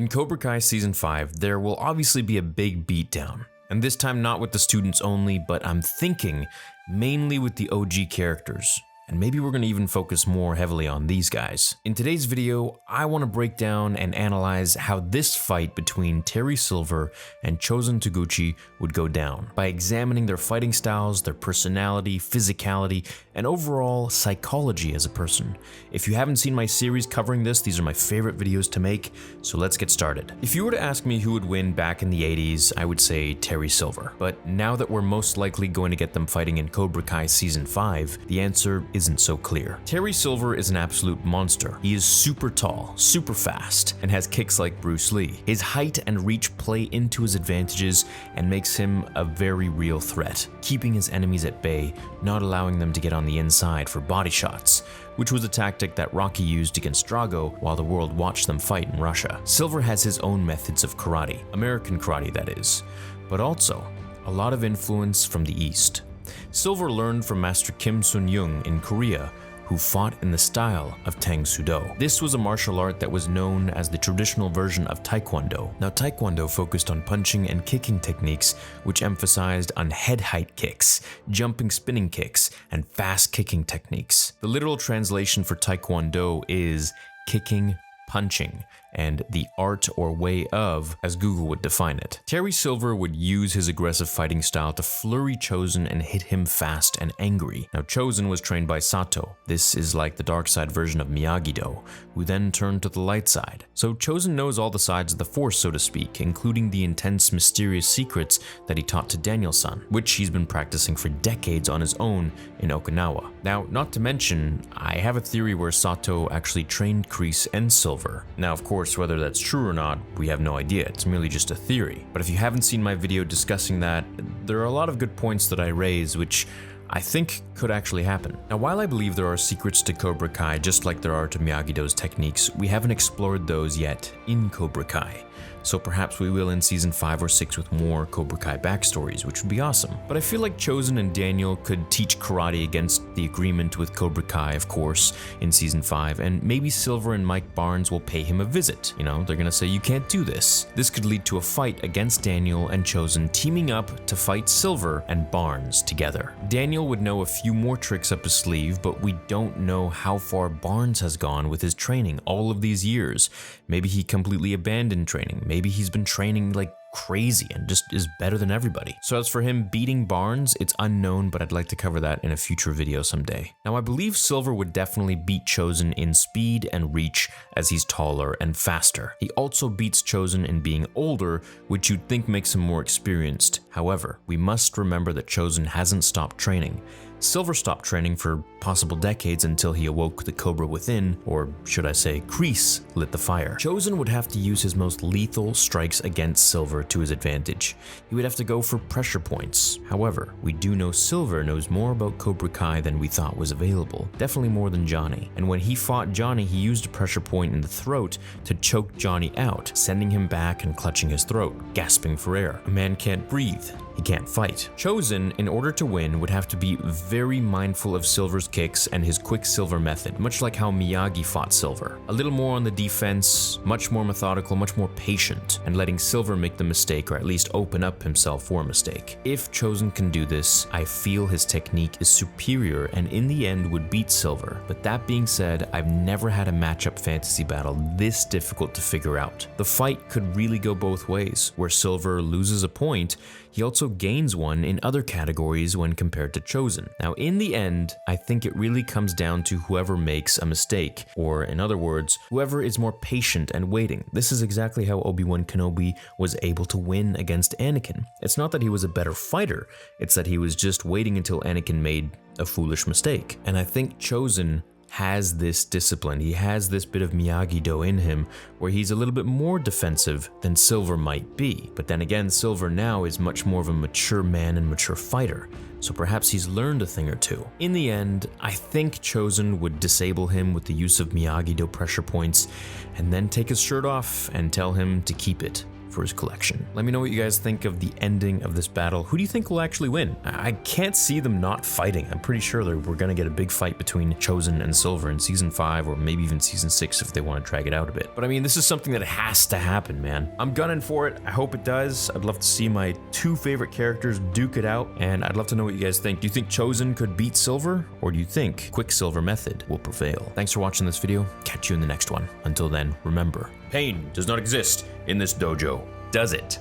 In Cobra Kai Season 5, there will obviously be a big beatdown, and this time not with the students only, but I'm thinking mainly with the OG characters. And maybe we're going to even focus more heavily on these guys. In today's video, I want to break down and analyze how this fight between Terry Silver and Chozen Taguchi would go down by examining their fighting styles, their personality, physicality, and overall psychology as a person. If you haven't seen my series covering this, these are my favorite videos to make, so let's get started. If you were to ask me who would win back in the 80s, I would say Terry Silver. But now that we're most likely going to get them fighting in Cobra Kai Season 5, the answer isn't so clear. Terry Silver is an absolute monster. He is super tall, super fast, and has kicks like Bruce Lee. His height and reach play into his advantages and makes him a very real threat, keeping his enemies at bay, not allowing them to get on the inside for body shots, which was a tactic that Rocky used against Drago while the world watched them fight in Russia. Silver has his own methods of karate, American karate that is, but also a lot of influence from the East. Silver learned from Master Kim Sun-young in Korea, who fought in the style of Tang Soo Do. This was a martial art that was known as the traditional version of Taekwondo. Now, Taekwondo focused on punching and kicking techniques, which emphasized on head height kicks, jumping spinning kicks, and fast kicking techniques. The literal translation for Taekwondo is kicking, punching, and the art or way of, as Google would define it. Terry Silver would use his aggressive fighting style to flurry Chozen and hit him fast and angry. Now, Chozen was trained by Sato. This is like the dark side version of Miyagi-Do, who then turned to the light side. So Chozen knows all the sides of the force, so to speak, including the intense, mysterious secrets that he taught to Daniel-san, which he's been practicing for decades on his own in Okinawa. Now, not to mention, I have a theory where Sato actually trained Kreese and Silver. Now, of course, whether that's true or not, we have no idea. It's merely just a theory. But if you haven't seen my video discussing that, there are a lot of good points that I raise, which I think could actually happen. Now, while I believe there are secrets to Cobra Kai just like there are to Miyagi-Do's techniques, we haven't explored those yet in Cobra Kai. So perhaps we will in Season 5 or 6 with more Cobra Kai backstories, which would be awesome. But I feel like Chozen and Daniel could teach karate against the agreement with Cobra Kai, of course, in Season 5, and maybe Silver and Mike Barnes will pay him a visit. You know, they're gonna say, you can't do this. This could lead to a fight against Daniel and Chozen teaming up to fight Silver and Barnes together. Daniel would know a few more tricks up his sleeve, but we don't know how far Barnes has gone with his training all of these years. Maybe he completely abandoned training. Maybe he's been training like crazy and just is better than everybody. So as for him beating Barnes, it's unknown, but I'd like to cover that in a future video someday. Now, I believe Silver would definitely beat Chozen in speed and reach as he's taller and faster. He also beats Chozen in being older, which you'd think makes him more experienced. However, we must remember that Chozen hasn't stopped training. Silver stopped training for possible decades until he awoke the Cobra within, or should I say, Kreese lit the fire. Chozen would have to use his most lethal strikes against Silver to his advantage. He would have to go for pressure points. However, we do know Silver knows more about Cobra Kai than we thought was available, definitely more than Johnny. And when he fought Johnny, he used a pressure point in the throat to choke Johnny out, sending him back and clutching his throat, gasping for air. A man can't breathe. He can't fight. Chozen, in order to win, would have to be very mindful of Silver's kicks and his Quicksilver method, much like how Miyagi fought Silver. A little more on the defense, much more methodical, much more patient, and letting Silver make the mistake or at least open up himself for a mistake. If Chozen can do this, I feel his technique is superior and in the end would beat Silver. But that being said, I've never had a matchup fantasy battle this difficult to figure out. The fight could really go both ways. Where Silver loses a point, he also gains one in other categories when compared to Chozen. Now, in the end, I think it really comes down to whoever makes a mistake, or in other words, whoever is more patient and waiting. This is exactly how Obi-Wan Kenobi was able to win against Anakin. It's not that he was a better fighter, it's that he was just waiting until Anakin made a foolish mistake. And I think Chozen has this discipline. He has this bit of Miyagi-Do in him where he's a little bit more defensive than Silver might be. But then again, Silver now is much more of a mature man and mature fighter, so perhaps he's learned a thing or two. In the end, I think Chozen would disable him with the use of Miyagi-Do pressure points and then take his shirt off and tell him to keep it. for his collection. Let me know what you guys think of the ending of this battle. Who do you think will actually win? I can't see them not fighting. I'm pretty sure that we're gonna get a big fight between Chozen and Silver in season 5 or maybe even season 6 if they want to drag it out a bit. But I mean, this is something that has to happen, man. I'm gunning for it. I hope it does. I'd love to see my 2 favorite characters duke it out, and I'd love to know what you guys think. Do you think Chozen could beat Silver, or do you think Quicksilver method will prevail? Thanks for watching this video. Catch you in the next one. Until then, remember, pain does not exist in this dojo, does it?